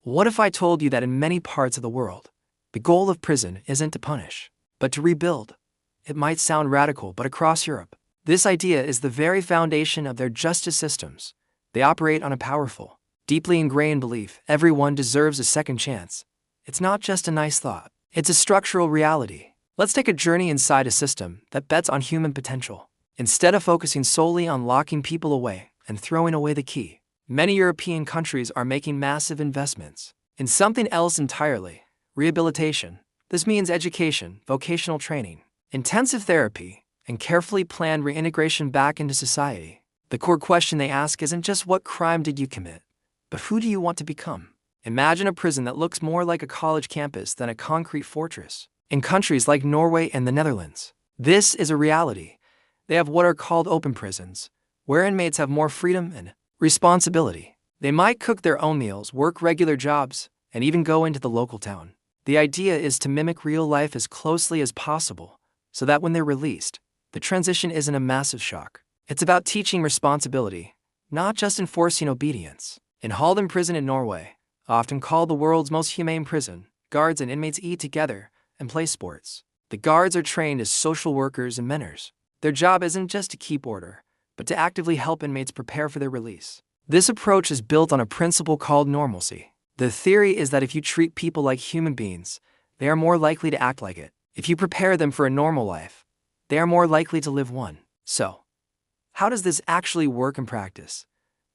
What if I told you that in many parts of the world, the goal of prison isn't to punish, but to rebuild? It might sound radical, but across Europe, this idea is the very foundation of their justice systems. They operate on a powerful, deeply ingrained belief everyone deserves a second chance. It's not just a nice thought, it's a structural reality. Let's take a journey inside a system that bets on human potential. Instead of focusing solely on locking people away and throwing away the key, many European countries are making massive investments in something else entirely: rehabilitation. This means education, vocational training, intensive therapy, and carefully planned reintegration back into society. The core question they ask isn't just what crime did you commit, but who do you want to become? Imagine a prison that looks more like a college campus than a concrete fortress. In countries like Norway and the Netherlands, this is a reality. They have what are called open prisons, where inmates have more freedom and responsibility. They might cook their own meals, work regular jobs, and even go into the local town. The idea is to mimic real life as closely as possible, so that when they're released, the transition isn't a massive shock. It's about teaching responsibility, not just enforcing obedience. In Halden Prison in Norway, often called the world's most humane prison, guards and inmates eat together and play sports. The guards are trained as social workers and mentors. Their job isn't just to keep order, but to actively help inmates prepare for their release. This approach is built on a principle called normalcy. The theory is that if you treat people like human beings, they are more likely to act like it. If you prepare them for a normal life, they are more likely to live one. So, how does this actually work in practice?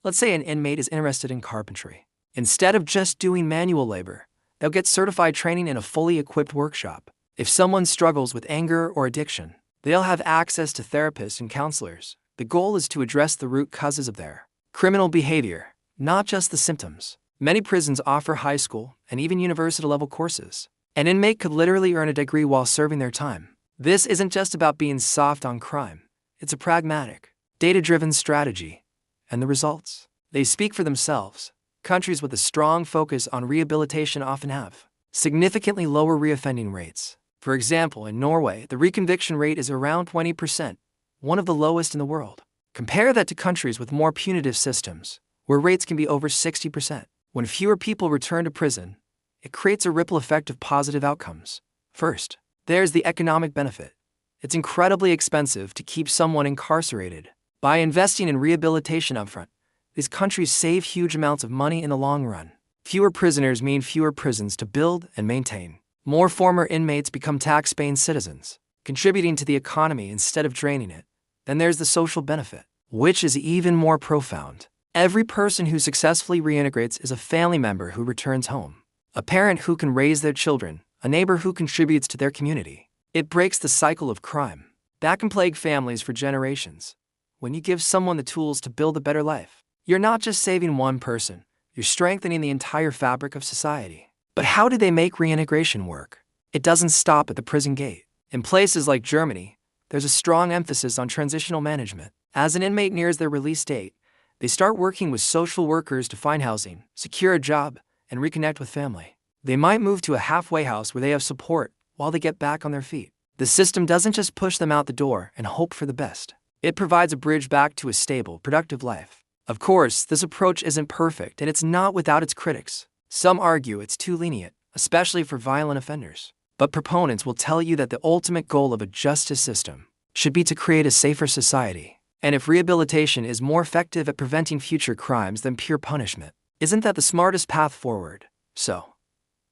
Let's say an inmate is interested in carpentry. Instead of just doing manual labor, they'll get certified training in a fully equipped workshop. If someone struggles with anger or addiction, they'll have access to therapists and counselors. The goal is to address the root causes of their criminal behavior, not just the symptoms. Many prisons offer high school and even university-level courses. An inmate could literally earn a degree while serving their time. This isn't just about being soft on crime. It's a pragmatic, data-driven strategy. And the results? They speak for themselves. Countries with a strong focus on rehabilitation often have significantly lower reoffending rates. For example, in Norway, the reconviction rate is around 20%, one of the lowest in the world. Compare that to countries with more punitive systems, where rates can be over 60%. When fewer people return to prison, it creates a ripple effect of positive outcomes. First, there's the economic benefit. It's incredibly expensive to keep someone incarcerated. By investing in rehabilitation upfront, these countries save huge amounts of money in the long run. Fewer prisoners mean fewer prisons to build and maintain. More former inmates become tax-paying citizens, contributing to the economy instead of draining it. Then there's the social benefit, which is even more profound. Every person who successfully reintegrates is a family member who returns home, a parent who can raise their children, a neighbor who contributes to their community. It breaks the cycle of crime that can plague families for generations. When you give someone the tools to build a better life, you're not just saving one person, you're strengthening the entire fabric of society. But how do they make reintegration work? It doesn't stop at the prison gate. In places like Germany, there's a strong emphasis on transitional management. As an inmate nears their release date, they start working with social workers to find housing, secure a job, and reconnect with family. They might move to a halfway house where they have support while they get back on their feet. The system doesn't just push them out the door and hope for the best. It provides a bridge back to a stable, productive life. Of course, this approach isn't perfect, and it's not without its critics. Some argue it's too lenient, especially for violent offenders. But proponents will tell you that the ultimate goal of a justice system should be to create a safer society. And if rehabilitation is more effective at preventing future crimes than pure punishment, isn't that the smartest path forward? So,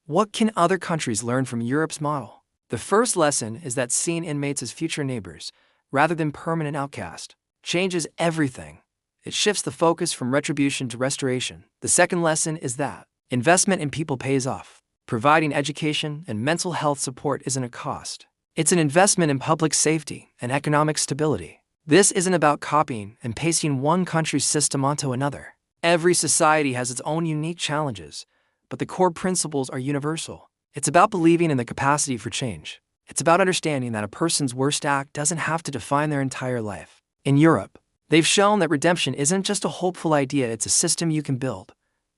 what can other countries learn from Europe's model? The first lesson is that seeing inmates as future neighbors, rather than permanent outcasts, changes everything. It shifts the focus from retribution to restoration. The second lesson is that investment in people pays off. Providing education and mental health support isn't a cost. It's an investment in public safety and economic stability. This isn't about copying and pasting one country's system onto another. Every society has its own unique challenges, but the core principles are universal. It's about believing in the capacity for change. It's about understanding that a person's worst act doesn't have to define their entire life. In Europe, they've shown that redemption isn't just a hopeful idea, it's a system you can build.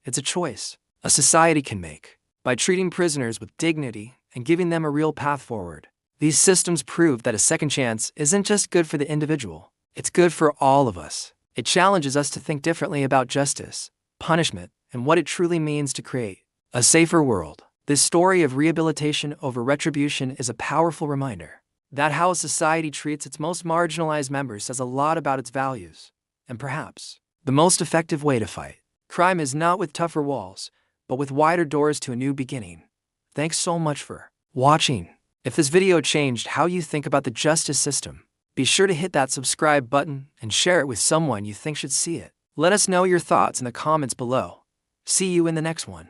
It's a choice a society can make. By treating prisoners with dignity and giving them a real path forward, these systems prove that a second chance isn't just good for the individual, it's good for all of us. It challenges us to think differently about justice, punishment, and what it truly means to create A safer world. This story of rehabilitation over retribution is a powerful reminder that how a society treats its most marginalized members says a lot about its values, and perhaps the most effective way to fight crime is not with tougher walls, but with wider doors to a new beginning. Thanks so much for watching. If this video changed how you think about the justice system, be sure to hit that subscribe button and share it with someone you think should see it. Let us know your thoughts in the comments below. See you in the next one.